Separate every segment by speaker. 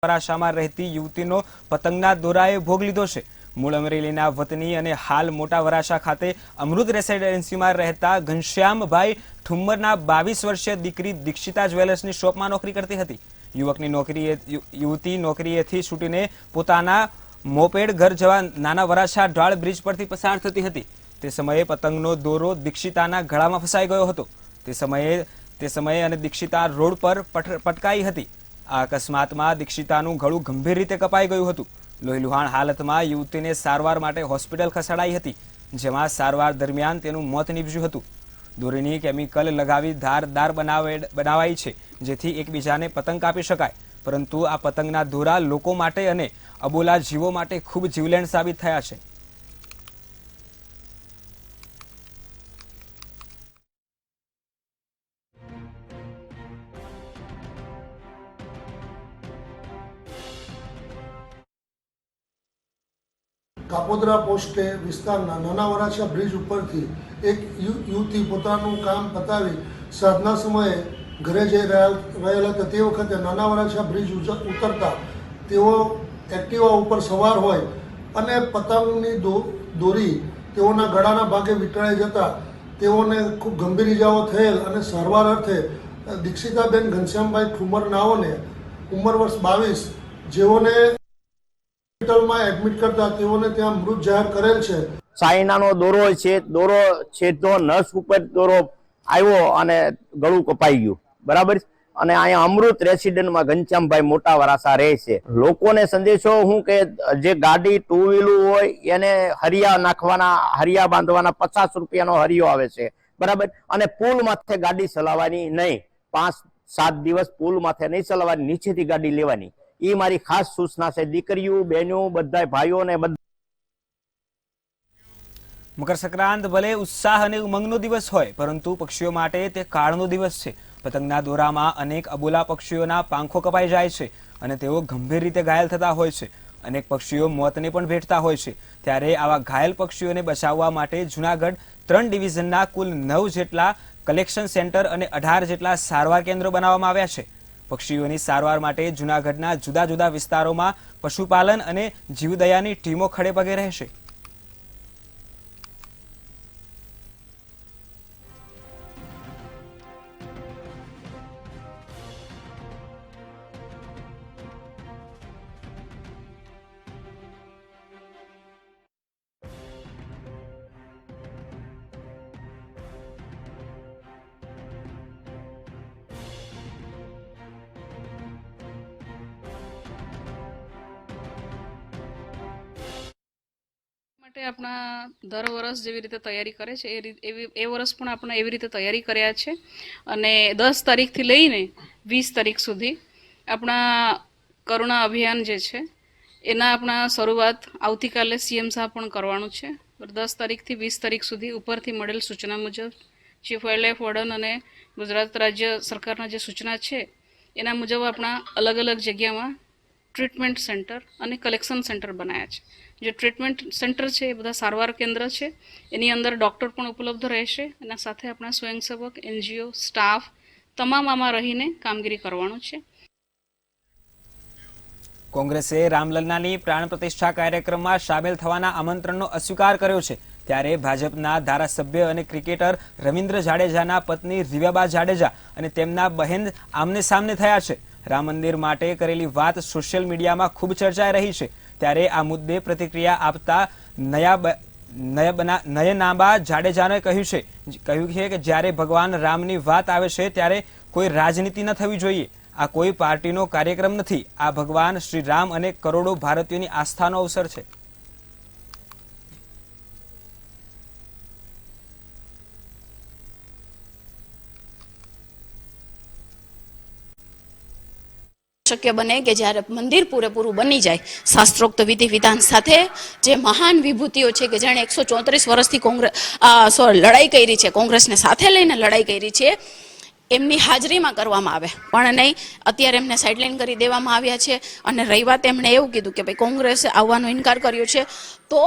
Speaker 1: વરાછામાં રહેતી યુવતીનો પતંગના દોરાએ ભોગ લીધો છે। મૂળ અમરેલીના વતની અને હાલ મોટા વરાછા ખાતે અમૃત રેસિડેન્સીમાં રહેતા ઘનશ્યામભાઈ ઠુમ્મરના 22 વર્ષીય દીકરી દીક્ષિતા જ્વેલર્સની શોપમાં નોકરી કરતી હતી। યુવતી નોકરીએથી છૂટીને પોતાના મોપેડ ઘર જવા નાના વરાછા ઢાળ બ્રિજ પરથી પસાર થતી હતી। તે સમયે પતંગનો દોરો દીક્ષિતાના ગળામાં ફસાઈ ગયો હતો। તે સમયે અને દીક્ષિતા રોડ પર પટકાઈ હતી। આ અકસ્માતમાં દીક્ષિતાનું ગળું ગંભીર રીતે કપાઈ ગયું હતું। લોહીલુહાણ હાલતમાં યુવતીને સારવાર માટે હોસ્પિટલ ખસેડાઈ હતી, જેમાં સારવાર દરમિયાન તેનું મોત નીપજ્યું હતું। દોરીની કેમિકલ લગાવી ધારદાર બનાવાઈ છે, જેથી એકબીજાને પતંગ કાપી શકાય, પરંતુ આ પતંગના દોરા લોકો માટે અને અબોલા જીવો માટે ખૂબ જીવલેણ સાબિત થયા છે।
Speaker 2: કાપોદ્રા પોસ્ટે વિસ્તારના નાના વરાછા બ્રિજ ઉપરથી એક યુવતી પોતાનું કામ પતાવી સાંજના સમયે ઘરે જઈ રહેલા હતા। તે વખતે નાના વરાછા બ્રિજ ઉતરતા તેઓ એક્ટિવા ઉપર સવાર હોય અને પતંગની દોરી તેઓના ગળાના ભાગે વીંટળાઈ જતા તેઓને ખૂબ ગંભીર ઇજાઓ થયેલ અને સારવાર અર્થે દીક્ષિતાબેન ઘનશ્યામભાઈ ઠુમ્મર નાઓને ઉંમર વર્ષ 22 જેઓને હોસ્પિટલમાં એડમિટ કરતા તેઓને ત્યાં મૃત જાહેર કરેલ છે।
Speaker 3: ચાઇનાનો દોરો છે તો નસ ઉપર દોરો આવ્યો અને ગળું કપાઈ ગયું, બરાબર। અને અહીંયા અમૃત રેસિડેન્ટમાં ઘનશ્યામભાઈ મોટા વરાછા રહે છે। લોકોને સંદેશો હું કે જે ગાડી ટુ વ્હીલર હોય એને હરિયા નાખવાના, હરિયા બાંધવાના 50 રૂપિયાનો હરિયો આવે છે, બરાબર। અને પુલ માથે ગાડી ચલાવવાની નહીં, 5-7 દિવસ પુલ માથે નહીં ચલાવવાની, નીચેથી ગાડી લેવાની। એ મારી ખાસ સૂચના છે। દીકરીઓ, બહેનો, બધા ભાઈઓ ને બધા।
Speaker 1: મકર સંક્રાંત ભલે ઉત્સાહ અને ઉમંગનો દિવસ હોય, પરંતુ પક્ષીઓ માટે તે કાળનો દિવસ છે। પતંગના દોરામાં અનેક અબોલા પક્ષીઓના પાંખો કપાઈ જાય છે અને તેઓ ગંભીર રીતે ઘાયલ થતા હોય છે। અનેક પક્ષીઓ મોતને પણ ભેટતા હોય છે। ત્યારે આવા ઘાયલ પક્ષીઓને બચાવવા માટે જૂનાગઢ 3 ડિવિઝનના કુલ 9 જેટલા કલેક્શન સેન્ટર અને 18 જેટલા સારવાર કેન્દ્રો બનાવવામાં આવ્યા છે। પક્ષીઓની સારવાર માટે જૂનાગઢના જુદા જુદા વિસ્તારોમાં પશુપાલન અને જીવદયાની ટીમો ખડેપગે રહેશે।
Speaker 4: માટે આપણા દર વર્ષ જેવી રીતે તૈયારી કરે છે એ વર્ષ પણ આપણે એવી રીતે તૈયારી કર્યા છે। અને 10 તારીખથી લઈને 20 તારીખ સુધી આપણા કરુણા અભિયાન જે છે એના આપણા શરૂઆત આવતીકાલે સીએમ સાહેબ પણ કરવાનું છે। 10 તારીખથી 20 તારીખ સુધી ઉપરથી મળેલ સૂચના મુજબ ચીફ વાઇલ્ડલાઇફ વોર્ડન અને ગુજરાત રાજ્ય સરકારના જે સૂચના છે એના મુજબ આપણા અલગ અલગ જગ્યામાં ટ્રીટમેન્ટ સેન્ટર અને કલેક્શન સેન્ટર બનાવ્યા છે। જે ટ્રીટમેન્ટ સેન્ટર છે એ બધા સારવાર કેન્દ્ર છે, એની અંદર ડૉક્ટર પણ ઉપલબ્ધ રહેશે। એના સાથે આપણા સ્વયંસેવક, એનજીઓ, સ્ટાફ તમામ આમાં રહીને કામગીરી કરવાનું છે।
Speaker 1: કોંગ્રેસે રામલલ્લાની પ્રાણ પ્રતિષ્ઠા કાર્યક્રમમાં સામેલ થવાના આમંત્રણનો અસ્વીકાર કર્યો છે। ત્યારે ભાજપના ધારાસભ્ય અને ક્રિકેટર રવિન્દ્ર જાડેજાના પત્ની રિવાબા જાડેજા અને તેમના બહેન આમને સામને થયા છે। રામ મંદિર માટે કરેલી વાત સોશિયલ મીડિયામાં ખૂબ ચર્ચાઈ રહી છે। ત્યારે આ મુદ્દે પ્રતિક્રિયા આપતા નયનાબા જાડેજાને કહ્યું છે કે જ્યારે ભગવાન રામની વાત આવે છે ત્યારે કોઈ રાજનીતિ ન થવી જોઈએ। આ કોઈ પાર્ટીનો કાર્યક્રમ નથી। આ ભગવાન શ્રી રામ અને કરોડો ભારતીયોની આસ્થાનો અવસર છે।
Speaker 5: શક્ય બને કે જ્યારે મંદિર પૂરેપૂરું બની જાય શાસ્ત્રોક્ત વિધિ વિધાન સાથે, જે મહાન વિભૂતિઓ છે કે જેણે 134 વર્ષથી લડાઈ કરી છે, કોંગ્રેસને સાથે લઈને લડાઈ કરી છે, એમની હાજરીમાં કરવામાં આવે, પણ નહીં અત્યારે એમને સાઇડલાઇન કરી દેવામાં આવ્યા છે। અને રહી વાત, એમણે એવું કીધું કે ભાઈ કોંગ્રેસે આવવાનો ઇનકાર કર્યો છે, તો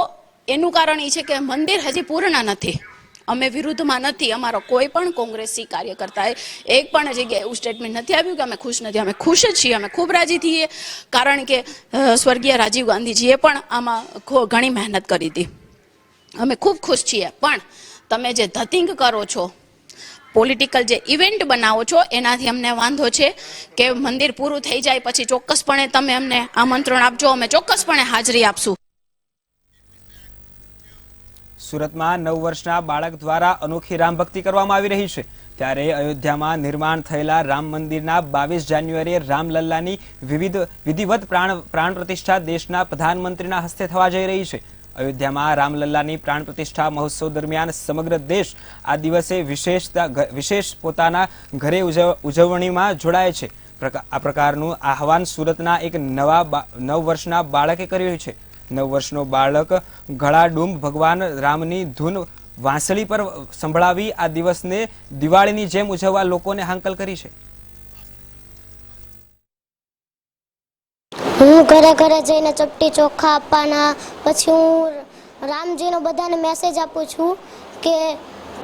Speaker 5: એનું કારણ એ છે કે મંદિર હજી પૂર્ણ નથી। અમે વિરુદ્ધમાં નથી. અમારો કોઈ પણ કોંગ્રેસી કાર્યકર્તાએ એક પણ જગ્યાએ એવું સ્ટેટમેન્ટ નથી આવ્યું કે અમે ખુશ નથી. અમે ખુશ જ છીએ, અમે ખૂબ રાજી થઈએ, કારણ કે સ્વર્ગીય રાજીવ ગાંધીજીએ પણ આમાં ઘણી મહેનત કરી હતી. અમે ખૂબ ખુશ છીએ. પણ તમે જે ધતિંગ કરો છો, પોલિટિકલ જે ઇવેન્ટ બનાવો છો, એનાથી અમને વાંધો છે કે મંદિર પૂરું થઈ જાય પછી ચોક્કસપણે તમે અમને આમંત્રણ આપજો, અમે ચોક્કસપણે હાજરી આપશું.
Speaker 1: સુરતમાં 9 વર્ષના બાળક દ્વારા અનોખી રામ ભક્તિ કરવામાં આવી રહી છે. ત્યારે અયોધ્યામાં નિર્માણ થયેલા રામ મંદિરના 22 જાન્યુઆરીએ રામલલ્લાની વિધિવત પ્રાણ પ્રતિષ્ઠા દેશના પ્રધાનમંત્રીના હસ્તે થવા જઈ રહી છે. અયોધ્યામાં રામલલ્લાની પ્રાણ પ્રતિષ્ઠા મહોત્સવ દરમિયાન સમગ્ર દેશ આ દિવસે વિશેષ પોતાના ઘરે ઉજવણીમાં જોડાય છે. આ પ્રકારનું આહવાન સુરતના એક 9 વર્ષના બાળકે કર્યું છે. 9 વર્ષનો બાળક ગળાડૂબ ભગવાન રામની ધૂન વાંસળી પર સંભળાવી આ દિવસને દિવાળીની જેમ ઉજવવા લોકોને હાંકલ કરી છે.
Speaker 6: હું ઘરે ઘરે જઈને ચપટી ચોખા આપવાના, પછી હું રામજીનો બધાને મેસેજ આપું છું કે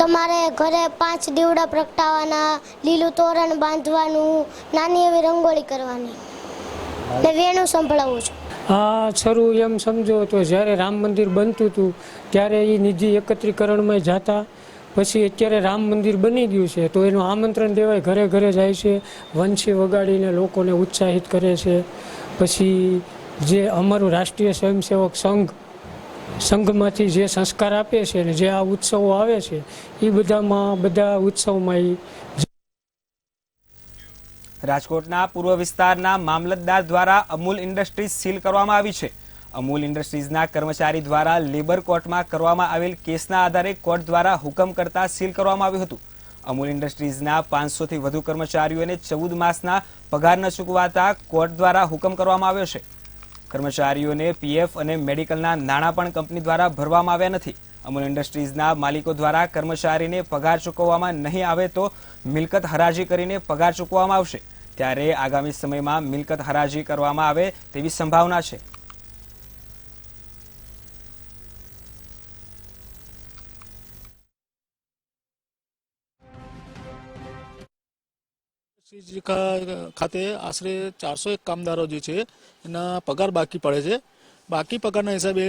Speaker 6: તમારે ઘરે 5 દીવડા પ્રગટાવવાના, લીલું તોરણ બાંધવાનું, નાની એવી રંગોળી કરવાની ને વેણું સંભળાવું છું.
Speaker 7: આ શરૂ એમ સમજો તો જ્યારે રામ મંદિર બનતું હતું ત્યારે એ નિધિ એકત્રીકરણમાં જતા, પછી અત્યારે રામ મંદિર બની ગયું છે તો એનું આમંત્રણ દેવાય ઘરે ઘરે જાય છે, વંશી વગાડીને લોકોને ઉત્સાહિત કરે છે. પછી જે અમારું રાષ્ટ્રીય સ્વયંસેવક સંઘમાંથી જે સંસ્કાર આપે છે ને જે આ ઉત્સવો આવે છે એ બધા ઉત્સવમાં
Speaker 1: રાજકોટના પૂર્વ વિસ્તારના મામલતદાર દ્વારા અમૂલ ઇન્ડસ્ટ્રીઝ સીલ કરવામાં આવી છે. અમૂલ ઇન્ડસ્ટ્રીઝના કર્મચારી દ્વારા લેબર કોર્ટમાં કરવામાં આવેલ કેસના આધારે કોર્ટ દ્વારા હુકમ કરતા સીલ કરવામાં આવ્યું હતું. અમૂલ ઇન્ડસ્ટ્રીઝના 500થી વધુ કર્મચારીઓને 14 માસના પગાર ન ચૂકવાતા કોર્ટ દ્વારા હુકમ કરવામાં આવ્યો છે. કર્મચારીઓને પીએફ અને મેડિકલના નાણાં પણ કંપની દ્વારા ભરવામાં આવ્યા નથી. અમૂલ ઇન્ડસ્ટ્રીઝના માલિકો દ્વારા કર્મચારીને પગાર ચૂકવવામાં નહીં આવે તો મિલકત હરાજી કરીને પગાર ચૂકવવામાં આવશે. ત્યારે આગામી સમયમાં મિલકત હરાજી કરવામાં આવે તેવી સંભાવના છે.
Speaker 8: ખાતે આશરે 401 કામદારો જે છે એના પગાર બાકી પડે છે. બાકી પગારના હિસાબે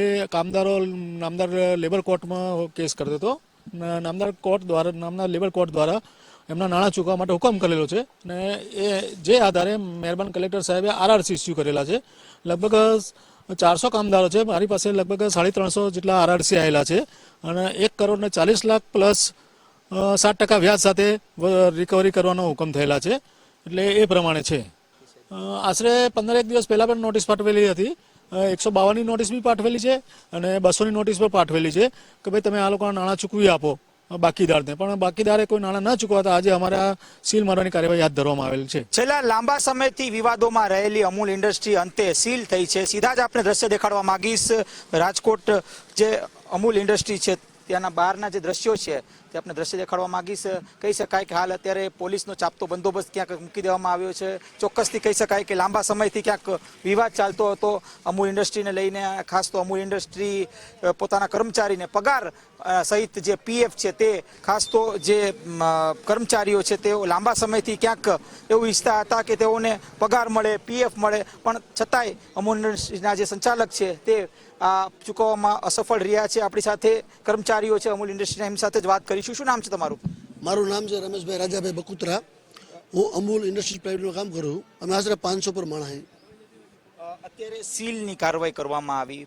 Speaker 8: નામદાર લેબર કોર્ટમાં કેસ કરતો હતો. નામદાર લેબર કોર્ટ દ્વારા એમના નાણાં ચૂકવવા માટે હુકમ કરેલો છે અને એ જે આધારે મહેરબાન કલેક્ટર સાહેબે આરઆરસી ઇસ્યુ કરેલા છે. લગભગ 400 કામદારો છે. મારી પાસે લગભગ 350 જેટલા આરઆરસી આવેલા છે અને 1,40 લાખ પ્લસ 7% વ્યાજ સાથે રિકવરી કરવાનો હુકમ થયેલા છે. એટલે એ પ્રમાણે છે. આશરે 15 દિવસ પહેલા પણ નોટિસ પાઠવેલી હતી. 152ની નોટિસ બી પાઠવેલી છે અને 200ની નોટિસ પણ પાઠવેલી છે કે ભાઈ તમે આ લોકોના નાણાં ચૂકવી આપો બાકીદારને. પણ બાકીદારે કોઈ નાણાં ન ચૂકવાતા આજે અમારે આ સીલ મારવાની કાર્યવાહી હાથ ધરવામાં આવેલ છે.
Speaker 9: છેલ્લા લાંબા સમયથી વિવાદોમાં રહેલી અમૂલ ઇન્ડસ્ટ્રી અંતે સીલ થઈ છે. સીધા જ આપણે દ્રશ્ય દેખાડવા માંગીશ. રાજકોટ જે અમૂલ ઇન્ડસ્ટ્રી છે ત્યાંના બહારના જે દ્રશ્યો છે તે આપણે દ્રશ્ય દેખાડવા માંગીશ. કહી શકાય કે હાલ અત્યારે પોલીસનો ચાપતો બંદોબસ્ત ક્યાંક મૂકી દેવામાં આવ્યો છે. ચોક્કસથી કહી શકાય કે લાંબા સમયથી ક્યાંક વિવાદ ચાલતો હતો અમૂલ ઇન્ડસ્ટ્રીને લઈને. ખાસ તો અમૂલ ઇન્ડસ્ટ્રી પોતાના કર્મચારીને પગાર સહિત જે પીએફ છે તે ખાસ તો જે કર્મચારીઓ છે તેઓ લાંબા સમયથી ક્યાંક એવું ઈચ્છતા હતા કે તેઓને પગાર મળે, પીએફ મળે, પણ છતાંય અમૂલ ઇન્ડસ્ટ્રીના જે સંચાલક છે તે આ ચૂકવવામાં અસફળ રહ્યા છે. આપણી સાથે કર્મચારીઓ છે અમૂલ ઇન્ડસ્ટ્રીના, એમની સાથે જ વાત કરીશું. શું નામ છે તમારું?
Speaker 10: મારું નામ છે રમેશભાઈ રાજાભાઈ બકુત્રા. હું અમૂલ ઇન્ડસ્ટ્રીઝ પ્રાઇવેટમાં કામ કરું છું. અમે આશરે 500 પર માણસ.
Speaker 9: અત્યારે સીલની કાર્યવાહી કરવામાં આવી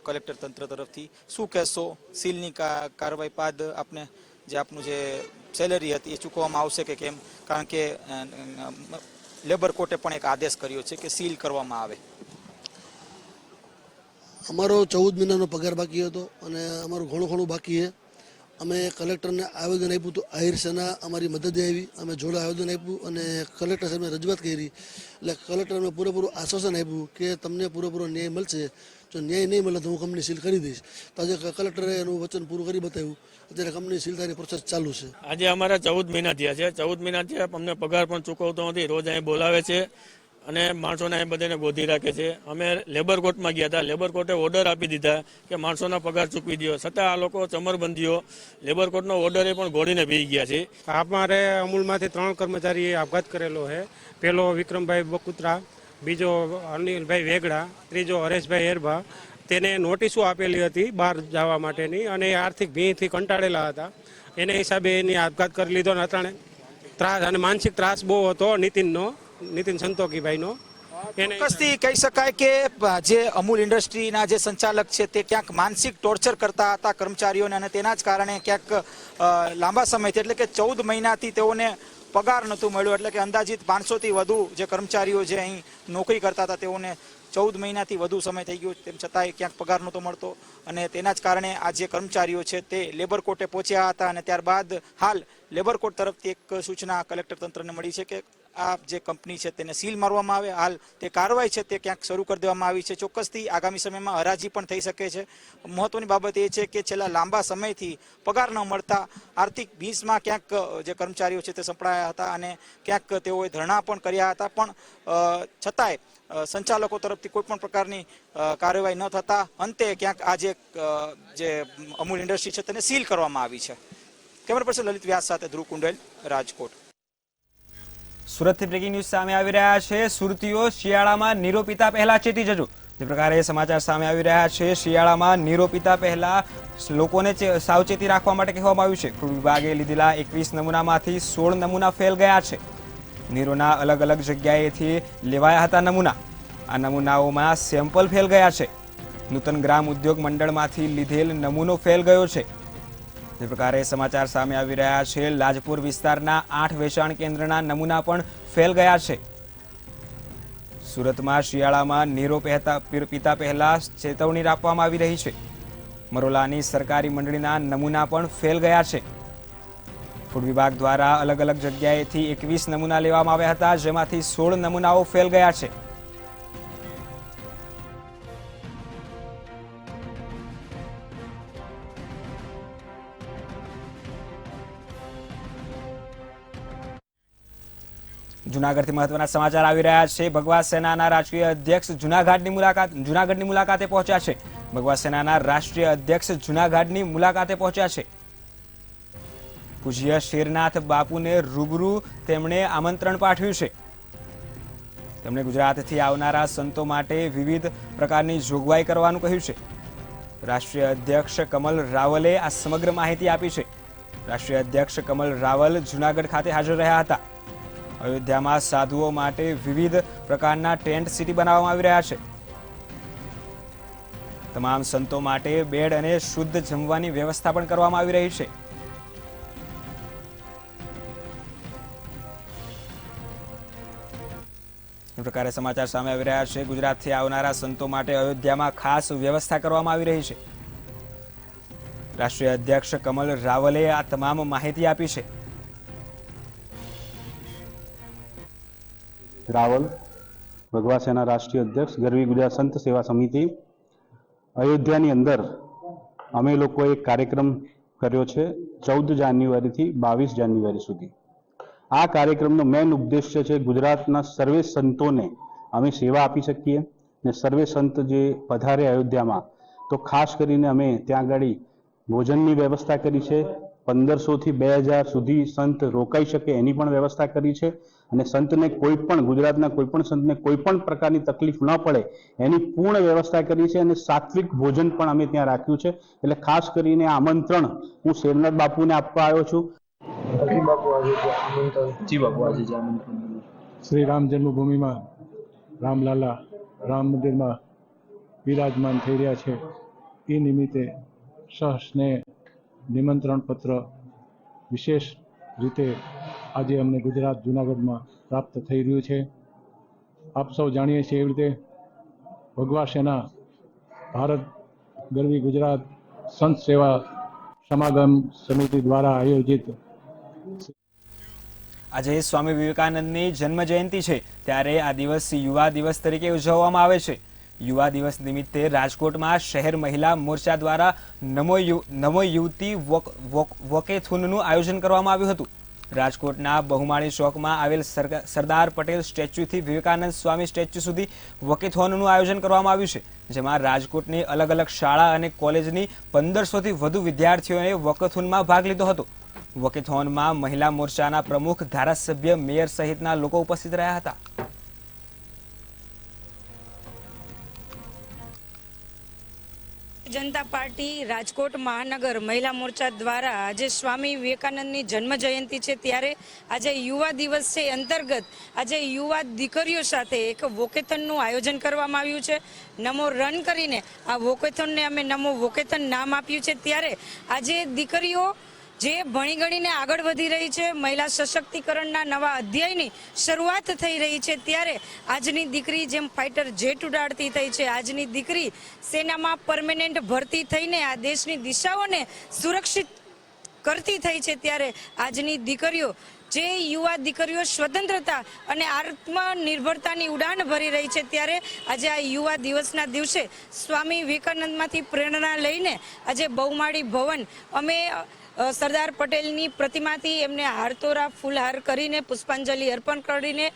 Speaker 9: કલેક્ટર તંત્ર તરફથી. શું કહેશો? સીલની કાર્યવાહી બાદ આપને જે આપનું જે સેલેરી હતી એ ચૂકવવામાં આવશે કે કેમ? કારણ કે લેબર કોર્ટે પણ એક આદેશ કર્યો છે કે સીલ કરવામાં આવે.
Speaker 10: અમારો 14 મહિનાનો પગાર બાકી હતો અને અમારું ઘણું બાકી છે. અમે કલેક્ટરને આવેદન આપ્યું તો આહિર સેના અમારી મદદે આવી. અમે જોડે આવેદન આપ્યું અને કલેક્ટર સાહેબને રજૂઆત કરી. એટલે કલેક્ટરને પૂરેપૂરું આશ્વાસન આપ્યું કે તમને પૂરેપૂરો ન્યાય મળશે. જો ન્યાય નહીં મળે તો હું કંપની સીલ કરી દઈશ. તો આજે કલેક્ટરે એનું વચન પૂરું કરી બતાવ્યું. અત્યારે કંપની સીલ થવાની પ્રોસેસ ચાલુ છે.
Speaker 11: આજે અમારા 14 મહિના થયા છે. 14 મહિના થયા અમને પગાર પણ ચૂકવતો નથી. રોજ અહીં બોલાવે છે અને માણસોને એ બધાને ગોધી રાખે છે. અમે લેબર કોર્ટમાં ગયા હતા, લેબર કોર્ટે ઓર્ડર આપી દીધા કે માણસોના પગાર ચૂકવી દો, છતાં આ લોકો ચમરબંધીઓ લેબર કોર્ટનો ઓર્ડરે પણ ઘોડીને પી ગયા છે.
Speaker 12: અમારે અમૂલમાંથી 3 કર્મચારીએ આપઘાત કરેલો છે. પહેલો વિક્રમભાઈ બકુત્રા, બીજો અનિલભાઈ વેગડા, ત્રીજો હરેશભાઈ એરભા. તેને નોટિસો આપેલી હતી બહાર જવા માટેની અને આર્થિક ભીંથી કંટાળેલા હતા. એને હિસાબે એની આપઘાત કરી લીધો અને અટાણે ત્રાસ અને માનસિક ત્રાસ બહુ હતો નીતિન સંતોકીભાઈનો.
Speaker 9: ચોક્કસથી કહી શકાય કે જે અમૂલ ઇન્ડસ્ટ્રીના જે સંચાલક છે તે ક્યાંક માનસિક ટોર્ચર કરતા હતા કર્મચારીઓને અને તેના જ કારણે ક્યાંક લાંબા સમયથી એટલે કે 14 મહિનાથી તેઓને પગાર નહોતું મળ્યો. એટલે કે અંદાજિત 500થી વધુ જે કર્મચારીઓ જે અહીં નોકરી કરતા હતા તેઓને 14 મહિનાથી વધુ સમય થઈ ગયો, તેમ છતાંય ક્યાંક પગાર નહોતો મળતો અને તેના જ કારણે આ જે કર્મચારીઓ છે તે લેબર કોર્ટે પહોંચ્યા હતા અને ત્યારબાદ હાલ લેબર કોર્ટ તરફથી એક સૂચના કલેક્ટર તંત્રને મળી છે કે આ જે કંપની છે તેને સીલ મારવામાં આવે. હાલ તે કાર્યવાહી છે તે ક્યાંક શરૂ કરી દેવામાં આવી છે. ચોક્કસથી આગામી સમયમાં હરાજી પણ થઈ શકે છે. મહત્વની બાબત એ છે કે છેલ્લા લાંબા સમયથી પગાર ન મળતા આર્થિક ભીંસમાં ક્યાંક જે કર્મચારીઓ છે તે સંપડાયા હતા અને ક્યાંક તેઓએ ધરણા પણ કર્યા હતા, પણ છતાંય સંચાલકો તરફથી કોઈ પણ પ્રકારની કાર્યવાહી ન થતા અંતે ક્યાંક આ જે અમૂલ ઇન્ડસ્ટ્રી છે તેને સીલ કરવામાં આવી છે. કેમેરા પર્સન લલિત વ્યાસ સાથે ધ્રુવ કુંડેલ, રાજકોટ.
Speaker 1: સુરતથી બ્રેકિંગ ન્યૂઝ સામે આવી રહ્યા છે. સુરતીઓ શિયાળામાં નીરો પીતા પહેલા ચેતી જજો. જે પ્રકારે સમાચાર સામે આવી રહ્યા છે, શિયાળામાં નીરો પીતા પહેલા લોકોને સાવચેતી રાખવા માટે કહેવામાં આવ્યું છે. ફૂડ વિભાગે લીધેલા 21 નમૂનામાંથી 16 નમૂના ફેલ ગયા છે. નીરોના અલગ અલગ જગ્યાએથી લેવાયા હતા નમૂના. આ નમૂનાઓમાં સેમ્પલ ફેલ ગયા છે. નૂતન ગ્રામ ઉદ્યોગ મંડળમાંથી લીધેલ નમૂનો ફેલ ગયો છે. જે પ્રકારે સમાચાર સામે આવી રહ્યા છે, લાજપુર વિસ્તારના 8 વેચાણ કેન્દ્રના નમૂના પણ ફેલ ગયા છે. સુરતમાં શિયાળામાં નીરો પીતા પહેલા ચેતવણી આપવામાં આવી રહી છે. મરોલાની સરકારી મંડળીના નમૂના પણ ફેલ ગયા છે. ફૂડ વિભાગ દ્વારા અલગ અલગ જગ્યાએથી 21 નમૂના લેવામાં આવ્યા હતા, જેમાંથી 16 નમૂનાઓ ફેલ ગયા છે. જૂનાગઢથી મહત્વના સમાચાર આવી રહ્યા છે. ભગવા સેનાના રાષ્ટ્રીય અધ્યક્ષ જૂનાગઢની મુલાકાતે પહોંચ્યા છે. ભગવા સેનાના રાષ્ટ્રીય અધ્યક્ષ જૂનાગઢની મુલાકાતે પહોંચ્યા છે. પૂજ્ય શેરનાથ બાપુને રૂબરૂ તેમણે આમંત્રણ પાઠવ્યું છે. તેમણે ગુજરાતથી આવનારા સંતો માટે વિવિધ પ્રકારની જોગવાઈ કરવાનું કહ્યું છે. રાષ્ટ્રીય અધ્યક્ષ કમલ રાવલે આ સમગ્ર માહિતી આપી છે. રાષ્ટ્રીય અધ્યક્ષ કમલ રાવલ જૂનાગઢ ખાતે હાજર રહ્યા હતા. અયોધ્યામાં સાધુઓ માટે વિવિધ પ્રકારના ટેન્ટ સિટી બનાવવામાં આવી રહ્યા છે. તમામ સંતો માટે બેડ અને શુદ્ધ જમવાની વ્યવસ્થા પણ કરવામાં આવી રહી છે. એ પ્રકારે સમાચાર સામે આવી રહ્યા છે. ગુજરાતથી આવનારા સંતો માટે અયોધ્યામાં ખાસ વ્યવસ્થા કરવામાં આવી રહી છે. રાષ્ટ્રીય અધ્યક્ષ કમલ રાવલે આ તમામ માહિતી આપી છે.
Speaker 13: રાવલ, ભગવા સેના રાષ્ટ્રીય અધ્યક્ષ, ગરવી ગુજરાત સંત સેવા સમિતિ. અયોધ્યાની અંદર અમે લોકોએ એક કાર્યક્રમ કર્યો છે 14 જાન્યુઆરીથી 22 જાન્યુઆરી સુધી. આ કાર્યક્રમનો મેઇન ઉદ્દેશ્ય છે ગુજરાતના સર્વે સંતોને અમે સેવા આપી શકીએ ને સર્વે સંત જે પધારે અયોધ્યામાં તો ખાસ કરીને અમે ત્યાં આગળ ભોજનની વ્યવસ્થા કરી છે. 1500 થી 2000 સુધી સંત રોકાઈ શકે એની પણ વ્યવસ્થા કરી છે અને સંતને કોઈ પણ ગુજરાતના કોઈ પણ સંતને કોઈ પણ પ્રકારની તકલીફ ન પડે એની પૂર્ણ વ્યવસ્થા કરી છે અને સાત્વિક ભોજન પણ અમે ત્યાં રાખ્યું છે. એટલે ખાસ કરીને આમંત્રણ હું શેરનાથ બાપુને આપવા આવ્યો છું.
Speaker 14: શ્રી રામ જન્મભૂમિમાં રામલાલા રામ મંદિરમાં વિરાજમાન થઈ રહ્યા છે. એ નિમિત્તે સહસ્નેહ નિમંત્રણ પત્ર વિશેષ રીતે આજે અમને ગુજરાત જૂનાગઢમાં પ્રાપ્ત થઈ રહ્યું છે. આપ સૌ જાણીએ છીએ એવી રીતે ભગવા સેના ભારત ગરવી ગુજરાત સંત સેવા સમાગમ સમિતિ દ્વારા આયોજિત
Speaker 1: આજે સ્વામી વિવેકાનંદની જન્મ જયંતિ છે, ત્યારે આ દિવસ યુવા દિવસ તરીકે ઉજવવામાં આવે છે. યુવા દિવસ નિમિત્તે રાજકોટમાં શહેર મહિલા મોરચા દ્વારા નમો યુવતી વોકેથોનનું આયોજન કરવામાં આવ્યું હતું. રાજકોટના બહુમાળી ચોકમાં આવેલ સરદાર પટેલ સ્ટેચ્યુથી વિવેકાનંદ સ્વામી સ્ટેચ્યુ સુધી વોકેથોનનું આયોજન કરવામાં આવ્યું છે, જેમાં રાજકોટની અલગ અલગ શાળા અને કોલેજની 1500થી વધુ વિદ્યાર્થીઓએ વોકેથોનમાં ભાગ લીધો હતો. વોકેથોનમાં મહિલા મોરચાના પ્રમુખ, ધારાસભ્ય, મેયર સહિતના લોકો ઉપસ્થિત રહ્યા હતા.
Speaker 15: જનતા પાર્ટી રાજકોટ મહાનગર મહિલા મોરચા દ્વારા આજે સ્વામી વિવેકાનંદની જન્મ જયંતિ છે, ત્યારે આજે યુવા દિવસ છે અંતર્ગત આજે યુવા દીકરીઓ સાથે એક વોકેથોનનું આયોજન કરવામાં આવ્યું છે. નમો રન કરીને આ વોકેથોનને અમે નમો વોકેથોન નામ આપ્યું છે. ત્યારે આજે દીકરીઓ જે ભણી ગણીને આગળ વધી રહી છે, મહિલા સશક્તિકરણના નવા અધ્યાયની શરૂઆત થઈ રહી છે, ત્યારે આજની દીકરી જેમ ફાઇટર જેટ ઉડાડતી થઈ છે, આજની દીકરી સેનામાં પરમેનન્ટ ભરતી થઈને આ દેશની દિશાઓને સુરક્ષિત કરતી થઈ છે. ત્યારે આજની દીકરીઓ જે યુવા દીકરીઓ સ્વતંત્રતા અને આત્મનિર્ભરતાની ઉડાન ભરી રહી છે, ત્યારે આજે આ યુવા દિવસના દિવસે સ્વામી વિવેકાનંદમાંથી પ્રેરણા લઈને આજે બહુમાળી ભવન અમે સરદાર પટેલની પ્રતિમાથી એમને હારતોરા ફૂલહાર કરીને પુષ્પાંજલિ અર્પણ કરીને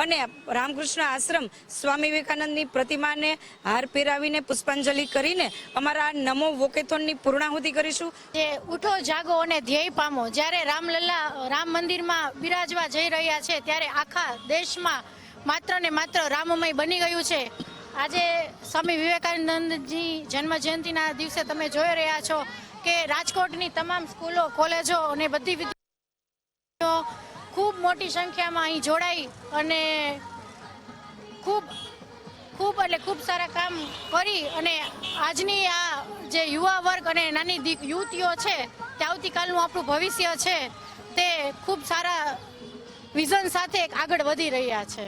Speaker 15: અને રામકૃષ્ણ આશ્રમ સ્વામી વિવેકાનંદની પ્રતિમાને હાર પહેરાવીને પુષ્પાંજલિ કરીને અમારા નમો વોકેથોનની પૂર્ણાહુતિ કરીશું.
Speaker 16: જે ઉઠો જાગો અને ધ્યેય પામો, જ્યારે રામલલ્લા રામ મંદિરમાં બિરાજવા જઈ રહ્યા છે, ત્યારે આખા દેશમાં માત્ર ને માત્ર રામમય બની ગયું છે. આજે સ્વામી વિવેકાનંદજી જન્મ જયંતિના દિવસે તમે જોઈ રહ્યા છો કે રાજકોટની તમામ સ્કૂલો, કોલેજો અને બધી વિદ્યાર્થીઓ ખૂબ મોટી સંખ્યામાં અહીં જોડાઈ અને ખૂબ સારા કામ કરી અને આજની આ જે યુવા વર્ગ અને નાની યુવતીઓ છે તે આવતીકાલનું આપણું ભવિષ્ય છે, તે ખૂબ સારા વિઝન સાથે આગળ વધી રહ્યા છે.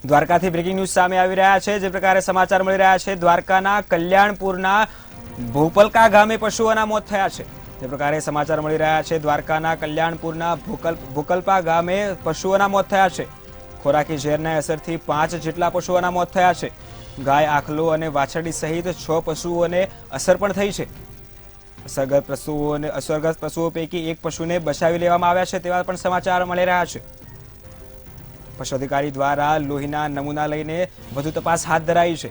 Speaker 1: દ્વારકાથી બ્રેકિંગ ન્યૂઝ સામે આવી રહ્યા છે. જે પ્રકારે સમાચાર મળી રહ્યા છે, દ્વારકાના કલ્યાણપુરના ભોપલકા ગામે પશુઓના મોત થયા છે. જે પ્રકારે સમાચાર મળી રહ્યા છે, દ્વારકાના કલ્યાણપુરના ભોકલપા ગામે પશુઓના મોત થયા છે. ખોરાકી ઝેરના અસરથી 5 જેટલા પશુઓના મોત થયા છે. ગાય, આખલો અને વાછરડી સહિત 6 પશુઓને અસર પણ થઈ છે. અસરગ્રસ્ત પશુઓ પૈકી એક પશુને બચાવી લેવામાં આવ્યા છે, તેવા પણ સમાચાર મળી રહ્યા છે. પશુ અધિકારી દ્વારા લોહીના નમૂના લઈને વધુ તપાસ હાથ ધરાઈ છે.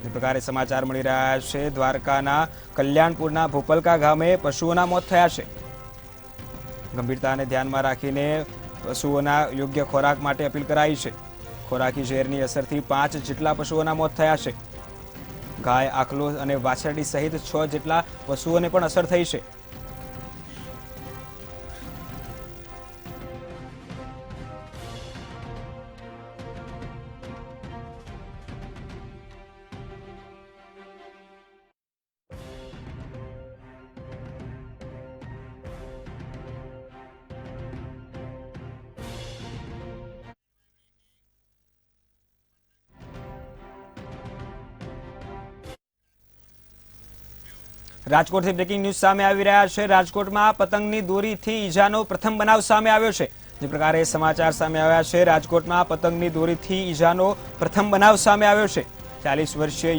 Speaker 1: જે પ્રકારે સમાચાર મળી રહ્યા છે, દ્વારકાના કલ્યાણપુરના ભોપલકા ગામે પશુઓના મોત થયા છે. ગંભીરતાને ધ્યાનમાં રાખીને પશુઓના યોગ્ય ખોરાક માટે અપીલ કરાઈ છે. ખોરાકી ઝેરની અસરથી 5 જેટલા પશુઓના મોત થયા છે. ગાય, આખલો અને વાછરડી સહિત 6 જેટલા પશુઓને પણ અસર થઈ છે. રાજકોટથી બ્રેકિંગ ન્યૂઝ સામે આવી રહ્યા છે. રાજકોટમાં પતંગની દોરીથી ઈજાનો પ્રથમ બનાવ સામે આવ્યો છે. જે પ્રકારે સમાચાર સામે આવ્યા છે, રાજકોટમાં પતંગની દોરીથી ઈજાનો પ્રથમ બનાવ સામે આવ્યો છે. 40 વર્ષીય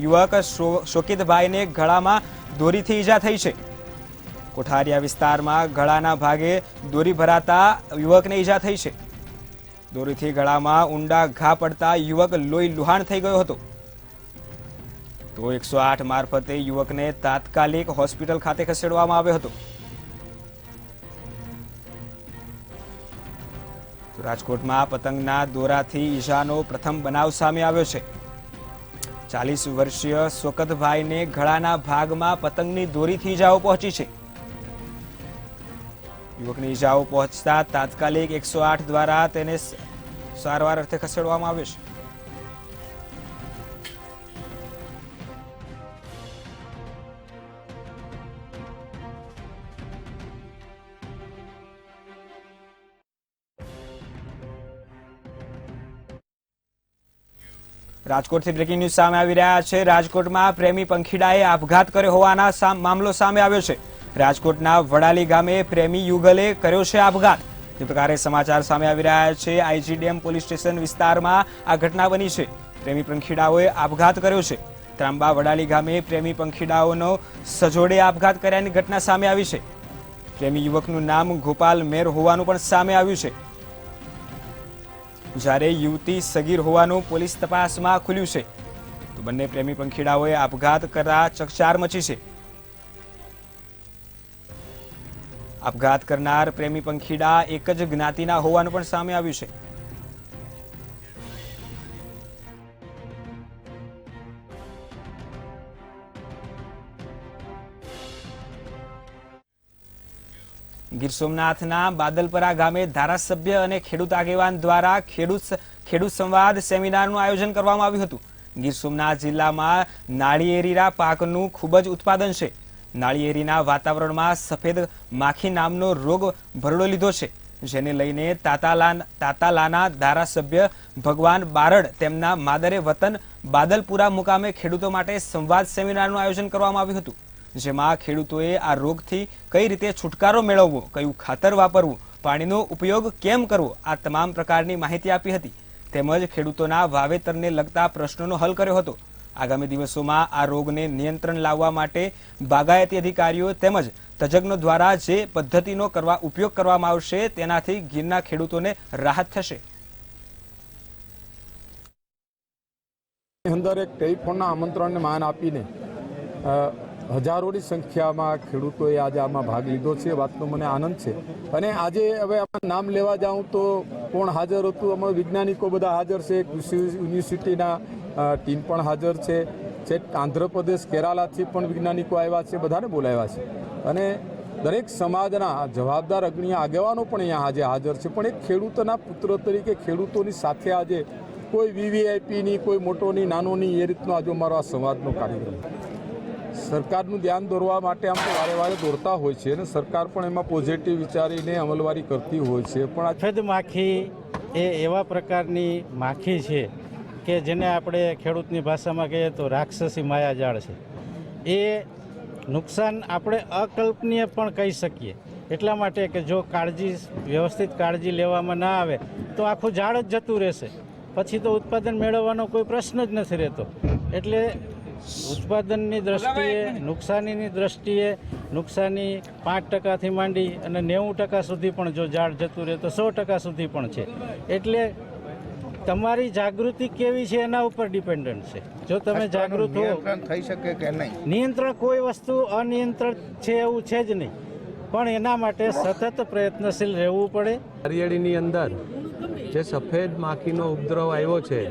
Speaker 1: યુવક શોકિતભાઈને ગળામાં દોરીથી ઈજા થઈ છે. કોઠારિયા વિસ્તારમાં ગળાના ભાગે દોરી ભરાતા યુવકને ઈજા થઈ છે. દોરીથી ગળામાં ઊંડા ઘા પડતા યુવક લોહી લુહાણ થઈ ગયો હતો. તો 108 મારફતે યુવકને તાત્કાલિક હોસ્પિટલ ખાતે ખસેડવામાં આવ્યો હતો. રાજકોટમાં પતંગના દોરાથી ઈજાનો પ્રથમ બનાવ સામે આવ્યો છે. 40 વર્ષીય શોકતભાઈને ગળાના ભાગમાં પતંગની દોરીથી ઈજાઓ પહોંચી છે. યુવકની ઈજાઓ પહોંચતા તાત્કાલિક 108 દ્વારા તેને સારવાર અર્થે ખસેડવામાં આવ્યો છે. રાજકોટથી બ્રેકિંગ ન્યૂઝ સામે આવી રહ્યા છે. રાજકોટમાં પ્રેમી પંખીડાએ આપઘાત કર્યો હોવાના મામલો સામે આવ્યો છે. રાજકોટના વડાલી ગામે પ્રેમી યુગલે કર્યો છે આપઘાત. જે પ્રકારે સમાચાર સામે આવી રહ્યા છે, આઈજીડીએમ પોલીસ સ્ટેશન વિસ્તારમાં આ ઘટના બની છે. પ્રેમી પંખીડાઓએ આપઘાત કર્યો છે. ત્રાંબા વડાલી ગામે પ્રેમી પંખીડાઓનો સજોડે આપઘાત કર્યાની ઘટના સામે આવી છે. પ્રેમી યુવકનું નામ ગોપાલ મેર હોવાનું પણ સામે આવ્યું છે, જ્યારે યુવતી સગીર હોવાનું પોલીસ તપાસમાં ખુલ્યું છે. તો બંને પ્રેમી પંખીડાઓએ આપઘાત કરતા ચકચાર મચી છે. આપઘાત કરનાર પ્રેમી પંખીડા એક જ જ્ઞાતિના હોવાનું પણ સામે આવ્યું છે. ગીર સોમનાથના બાદલપરા ગામે ધારાસભ્ય અને ખેડૂત આગેવાન દ્વારા ખેડૂત સંવાદ સેમિનારનું આયોજન કરવામાં આવ્યું હતું. ગીર સોમનાથ જિલ્લામાં નાળિયેરીના પાકનું ખૂબ જ ઉત્પાદન છે. નાળિયેરીના વાતાવરણમાં સફેદ માખી નામનો રોગ ભરડો લીધો છે, જેને લઈને તાતાલાના ધારાસભ્ય ભગવાન બારડ તેમના માદરે વતન બાદલપુરા મુકામે ખેડૂતો માટે સંવાદ સેમિનારનું આયોજન કરવામાં આવ્યું હતું, જેમાં ખેડૂતોએ આ રોગથી કઈ રીતે છુટકારો મેળવવો, કયું ખાતર વાપરવું, પાણીનો ઉપયોગ કેમ કરવો, આ તમામ પ્રકારની માહિતી આપી હતી. તેમજ ખેડૂતોના વાવેતરને લગતા પ્રશ્નોનો હલ કર્યો હતો. આગામી દિવસોમાં આ રોગને નિયંત્રણ લાવવા માટે બાગાયતી અધિકારીઓ તેમજ તજજ્ઞો દ્વારા જે પદ્ધતિનો ઉપયોગ કરવામાં આવશે તેનાથી ગીરના ખેડૂતોને રાહત થશે.
Speaker 17: અંદર એક ટેલિફોનના આમંત્રણને માન આપીને હજારોની સંખ્યામાં ખેડૂતોએ આજે આમાં ભાગ લીધો છે. વાતનો મને આનંદ છે. અને આજે હવે આમાં નામ લેવા જાઉં તો કોણ હાજર હતું? અમારા વૈજ્ઞાનિકો બધા હાજર છે, કૃષિ યુનિવર્સિટીના ટીમ પણ હાજર છે, આંધ્રપ્રદેશ કેરાલાથી પણ વૈજ્ઞાનિકો આવ્યા છે, બધાને બોલાવ્યા છે. અને દરેક સમાજના જવાબદાર અગ્રણી આગેવાનો પણ અહીંયા આજે હાજર છે. પણ એક ખેડૂતોના પુત્ર તરીકે ખેડૂતોની સાથે આજે કોઈ વીવીઆઈપીની, કોઈ મોટોની, નાનોની, એ રીતનો આજે અમારો આ સંવાદનો કાર્યક્રમ. સરકારનું ધ્યાન દોરવા માટે આમ તો વારે વારે દોરતા હોય છે અને સરકાર પણ એમાં પોઝિટિવ વિચારીને અમલવારી કરતી હોય છે. પણ આ
Speaker 18: સફેદ માખી એ એવા પ્રકારની માખી છે કે જેને આપણે ખેડૂતની ભાષામાં કહીએ તો રાક્ષસી માયાજાળ છે. એ નુકસાન આપણે અકલ્પનીય પણ કહી શકીએ. એટલા માટે કે જો વ્યવસ્થિત કાળજી લેવામાં ના આવે તો આખું ઝાડ જ જતું રહેશે, પછી તો ઉત્પાદન મેળવવાનો કોઈ પ્રશ્ન જ નથી રહેતો. એટલે ઉત્પાદનની દ્રષ્ટિએ, નુકસાનીની દ્રષ્ટિએ નુકસાની 5%થી માંડી અને 90% સુધી પણ જો ઝાડ જતું રહે તો 100% સુધી પણ છે. એટલે તમારી જાગૃતિ કેવી છે એના ઉપર ડિપેન્ડન્ટ છે. જો તમે જાગૃત હો,
Speaker 19: થઈ શકે કે નહીં.
Speaker 18: નિયંત્રણ કોઈ વસ્તુ અનિયંત્રિત છે એવું છે જ નહીં, પણ એના માટે સતત પ્રયત્નશીલ રહેવું પડે.
Speaker 20: નારિયેળીની અંદર જે સફેદ માખીનો ઉપદ્રવ આવ્યો છે,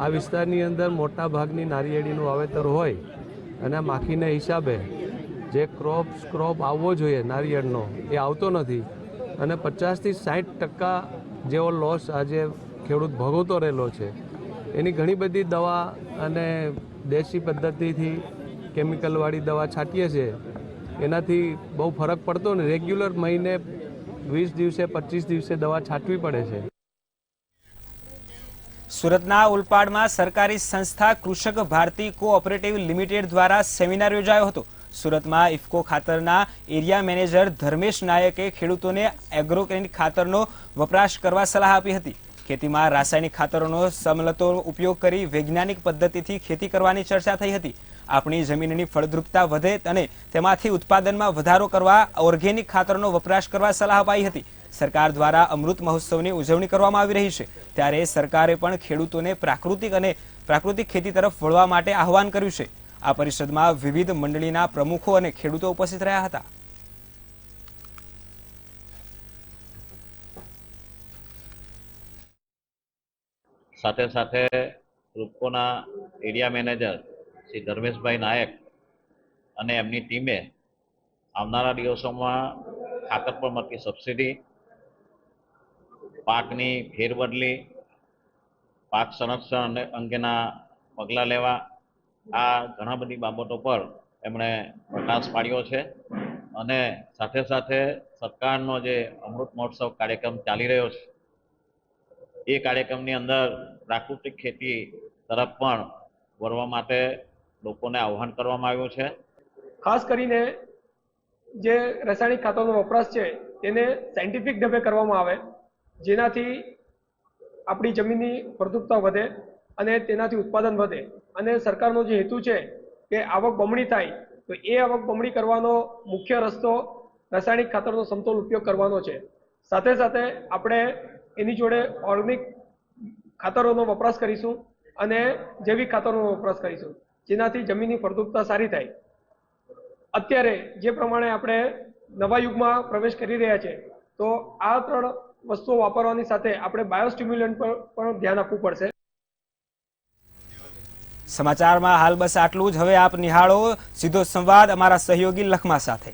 Speaker 20: આ વિસ્તારની અંદર મોટા ભાગની નારિયેળીનું વાવેતર હોય અને માખીના હિસાબે જે ક્રોપ આવવો જોઈએ નારિયેળનો એ આવતો નથી અને 50થી 60% જેવો લોસ આજે ખેડૂત ભોગવતો રહેલો છે. એની ઘણી બધી દવા અને દેશી પદ્ધતિથી કેમિકલવાળી દવા છાંટીએ છીએ, એનાથી બહુ ફરક પડતો ને. રેગ્યુલર મહિને 20 દિવસે 25 દિવસે દવા છાંટવી પડે છે.
Speaker 1: સુરતના ઉલપાડમાં સરકારી સંસ્થા કૃષક ભારતી કોઓપરેટિવ લિમિટેડ દ્વારા સેમિનાર યોજાયો હતો. સુરતમાં ઇફકો ખાતરના એરિયા મેનેજર ધર્મેશ નાયકે ખેડૂતોને એગ્રોકેમિક ખાતરનો વપરાશ કરવા સલાહ આપી હતી. ખેતીમાં રાસાયણિક ખાતરોનો સમલતો ઉપયોગ કરી વૈજ્ઞાનિક પદ્ધતિથી ખેતી કરવાની ચર્ચા થઈ હતી. આપણી જમીનની ફળદ્રુપતા વધે અને તેમાંથી ઉત્પાદનમાં વધારો કરવા ઓર્ગેનિક ખાતરનો વપરાશ કરવા સલાહ અપાઈ હતી. સરકાર દ્વારા અમૃત મહોત્સવની ઉજવણી કરવામાં આવી રહી છે, ત્યારે સરકારે પણ ખેડૂતોને પ્રાકૃતિક ખેતી તરફ વળવા માટે આહવાન કર્યું છે. આ પરિષદમાં વિવિધ મંડળીના પ્રમુખો અને ખેડૂતો ઉપસ્થિત રહ્યા હતા.
Speaker 21: સાથે સાથે રૂપકોના એરિયા મેનેજર શ્રી ધર્મેશભાઈ નાયક અને એમની ટીમે આવનારા દિવસોમાં ખાતર પર મળતી સબસિડી, પાકની ફેરબદલી, પાક સંરક્ષણ અંગેના પગલાં લેવા, આ ઘણા બધી બાબતો પર એમણે પ્રકાશ પાડ્યો છે. અને સાથે સાથે સરકારનો જે અમૃત મહોત્સવ કાર્યક્રમ ચાલી રહ્યો છે, એ કાર્યક્રમની અંદર પ્રાકૃતિક ખેતી તરફ પણ વળવા માટે લોકોને આહ્વાન કરવામાં આવ્યું છે.
Speaker 22: ખાસ કરીને જે રાસાયણિક ખાતરનો વપરાશ છે તેને સાયન્ટિફિક ઢબે કરવામાં આવે, જેનાથી આપણી જમીનની ફળદ્રુપતા વધે અને તેનાથી ઉત્પાદન વધે. અને સરકારનો જે હેતુ છે કે આવક બમણી થાય, તો એ આવક બમણી કરવાનો મુખ્ય રસ્તો રાસાયણિક ખાતરનો સમતોલ ઉપયોગ કરવાનો છે. સાથે સાથે આપણે એની જોડે ઓર્ગેનિક ખાતરોનો વપરાશ કરીશું અને જૈવિક ખાતરોનો વપરાશ કરીશું, જેનાથી જમીનની ફળદ્રુપતા સારી થાય. અત્યારે જે પ્રમાણે આપણે નવા યુગમાં પ્રવેશ કરી રહ્યા છે, તો આ 3 વસ્તુઓ વાપરવાની સાથે આપણે બાયોસ્ટિમ્યુલન્ટ પર પણ ધ્યાન આપવું પડશે.
Speaker 1: સમાચારમાં હાલ બસ આટલું જ. હવે આપ નિહાળો સીધો સંવાદ અમારા સહયોગી લખમા સાથે.